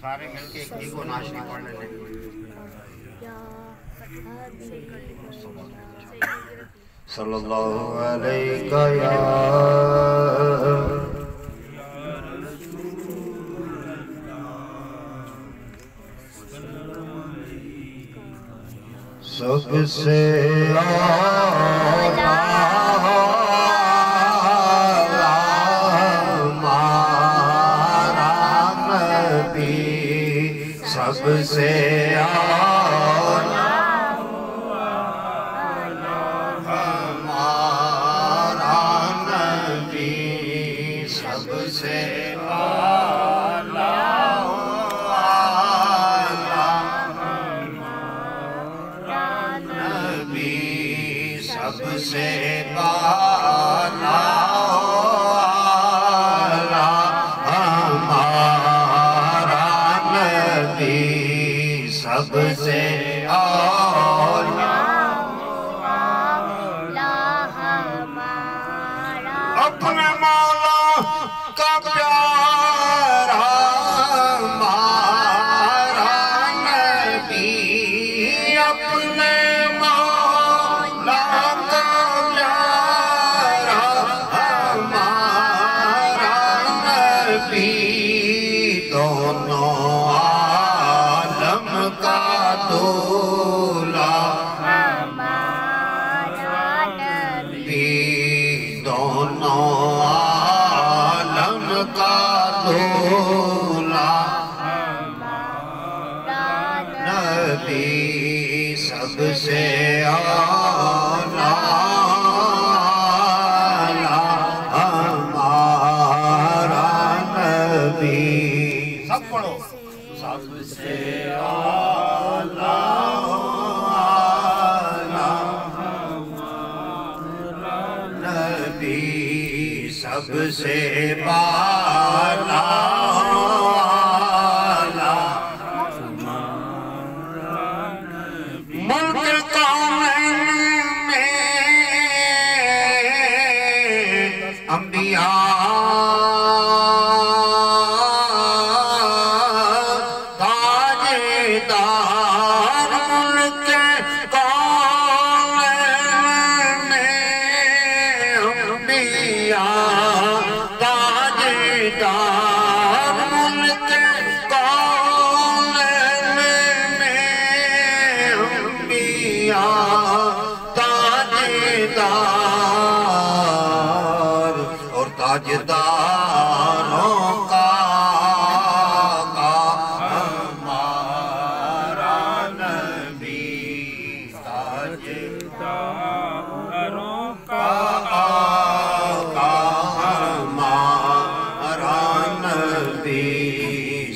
سارے مل کے ایک کو ناشنا پڑھ لیتے صلی اللہ علیہ یا سب سے اعلیٰ ہمارا نبی، سب سے اعلیٰ ہمارا نبی، سب سے سب سے اعلیٰ ہمارا نبی، سب سے اعلیٰ ہمارا اپنے مولا کا پیارا ہمارا نبی، اپنے دونوں عالم کا دولا ہمارا نبی، دونوں عالم کا دولا ہمارا نبی، سب سے اعلیٰ سب پڑھو، سب سے اعلیٰ ہمارا نبی، سب سے بالا ملک کونین میں انبیاء اور تاجداروں کا ہمارا نبی، تاجداروں کا ہمارا نبی،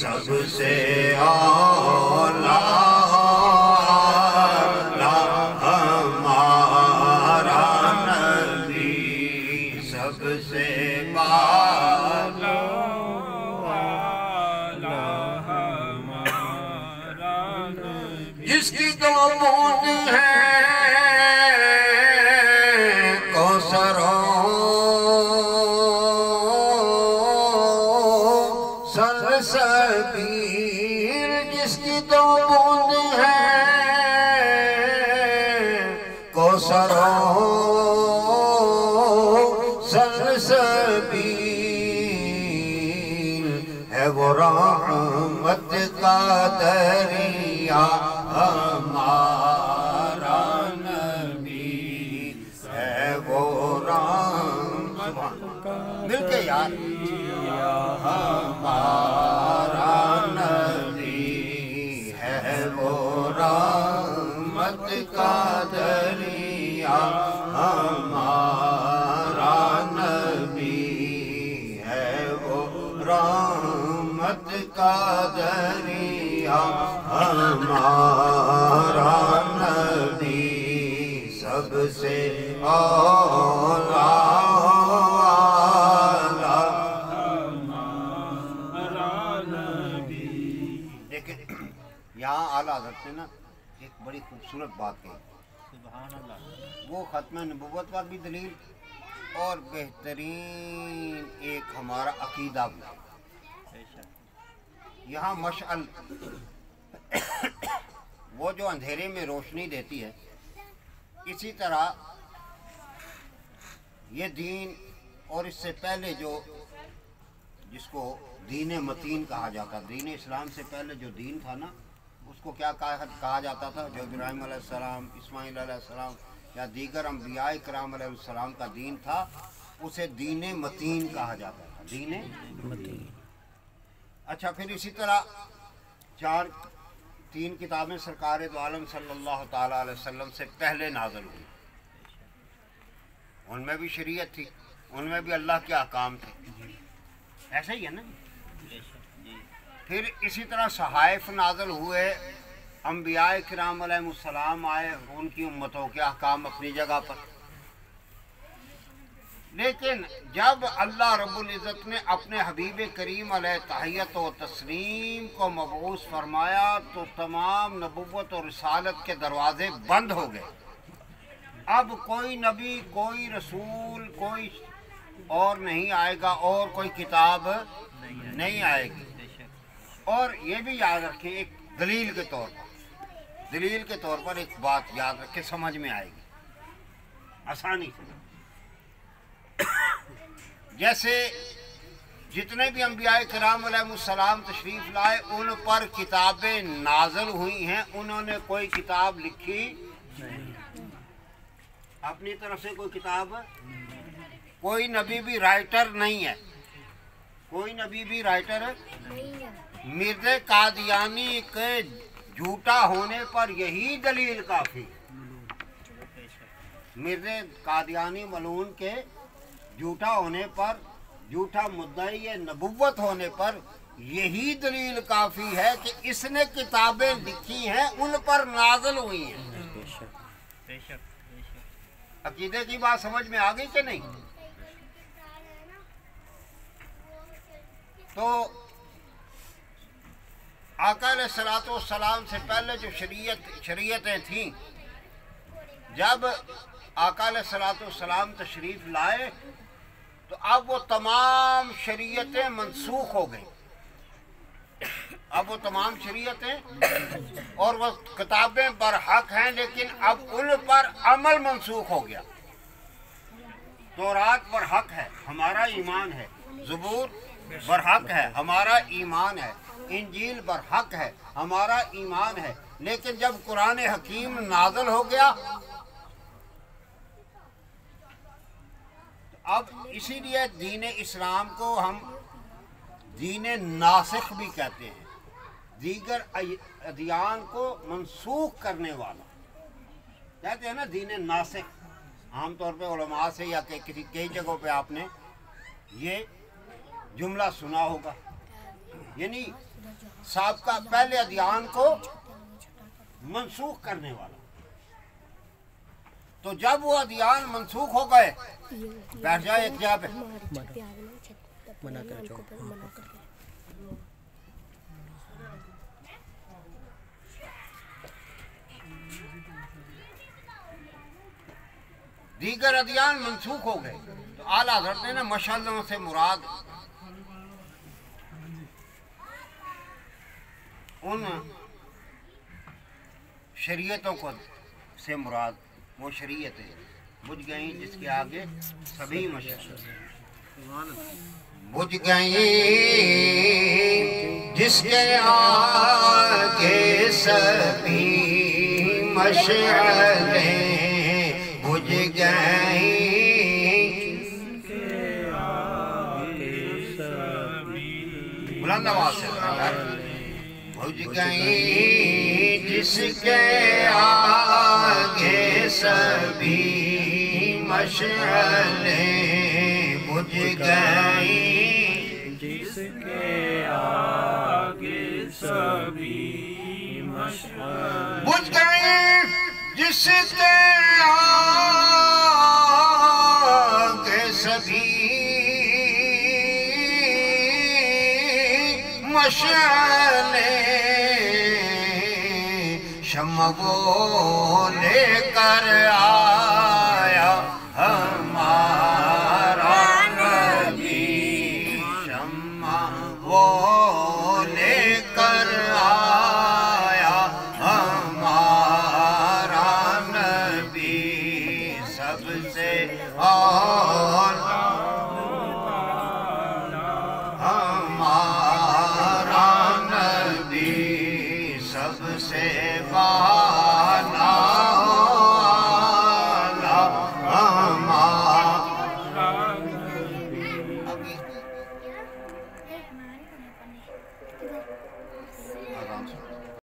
سب سے اعلیٰ سب سے جس کی دو بوند ہے کوثر و سلسبیل، جس کی دو بوند ہے کوثر و سلسبیل، ہے وہ رحمت کا دریا ہمارا نبی، ہے وہ رحمت مل کے یار ہمارا نبی، ہے وہ رحمت کا دریا ہمارا نبی، ہے وہ رحمت کا دریا ہمارا نبی، سب سے اعلیٰ یہاں اعلیٰ حضرت نے نا ایک بڑی خوبصورت بات کہی، سبحان اللہ، وہ ختم نبوت پر بھی دلیل اور بہترین ایک ہمارا عقیدہ بھی، यहाँ मशअल वो जो अंधेरे में रोशनी देती है, इसी तरह ये दीन और इससे पहले जो जिसको दीन मतीन कहा जाता, दीन इस्लाम से पहले जो दीन था ना, उसको क्या कहा जाता था? जो इब्राहीम अलैहिस्सलाम, इस्माइल अलैहिस्सलाम या दीगर अंबिया इकराम अलैहिस्सलाम का दीन था, उसे दीन मतीन कहा जाता था, दीन मतीन। अच्छा, फिर इसी तरह तीन किताबें सरकार दो आलम सल्लल्लाहु ताला अलैहि वसल्लम से पहले नाज़िल हुई। उनमें भी शरीयत थी, उनमें भी अल्लाह के अहकाम थे, ऐसा ही है ना। फिर इसी तरह सहाइफ नाज़िल हुए, अंबिया किराम अलैहिस्सलाम आए, उनकी उम्मतों के अहकाम अपनी जगह पर। लेकिन जब अल्लाह रब्बुल इज़्ज़त ने अपने हबीब करीम अलैहि तहियत व तस्लीम को मबऊस फरमाया तो तमाम नबुव्वत और रिसालत के दरवाजे बंद हो गए। अब कोई नबी, कोई रसूल, कोई और नहीं आएगा और कोई किताब नहीं आएगी। और ये भी याद रखें, एक दलील के तौर पर एक बात याद रखें, समझ में आएगी आसानी से। जैसे जितने भी अंबिया किराम अलैहिस्सलाम तशरीफ लाए, उन पर किताबें नाज़िल हुई हैं, उन्होंने कोई किताब लिखी अपनी तरफ से, कोई किताब, कोई नबी भी राइटर नहीं है, कोई नबी भी राइटर नहीं है। मिर्ज़ा कादियानी के झूठा होने पर यही दलील काफ़ी, मिर्ज़ा कादियानी मलून के झूठा होने पर, झूठा मुद्दई नबुव्वत होने पर यही दलील काफ़ी है कि इसने किताबें लिखी हैं, उन पर नाज़िल हुई हैं। अकीदे की बात समझ में आ गई कि नहीं? तो आका अलैहिस्सलातु वस्सलाम से पहले जो शरीयतें थीं, जब आका अलैहिस्सलातु वस्सलाम तशरीफ लाए तो अब वो तमाम शरीयतें मनसूख हो गई। अब वो तमाम शरीयतें और वो किताबें बरहक हैं, लेकिन अब उन पर अमल मनसूख हो गया। तौरात बरहक है, हमारा ईमान है। ज़बूर बरहक है, हमारा ईमान है। इंजील बरहक है, हमारा ईमान है। लेकिन जब कुरान हकीम नाज़िल हो गया, अब इसीलिए दीन इस्लाम को हम दीन नासिख भी कहते हैं, दीगर अदियान को मनसूख करने वाला कहते हैं ना, दीन नासिख। आमतौर पे उलमा से या कई जगहों पे आपने ये जुमला सुना होगा, यानी साबका पहले अदियान को मनसूख करने वाला। तो जब वो अदियान मनसूख हो गए, बैठ जाए एक जगह पे, दीगर अदियान मनसूख हो गए। तो आला हज़रत ने ना मशअलों से मुराद उन शरीयतों को से मुराद वो शरीयतें बुझ गई जिसके आगे सभी मशअले बुझ गई, जिसके आगे सभी मशअले बुझ गई, बुलंद आवाज से बुझ गई, जिसके आगे सभी मशअले बुझ गई, जिसके आगे सभी मशअले बुझ गई, जिसके आगे सभी मशअले शम्मा वो लेकर आ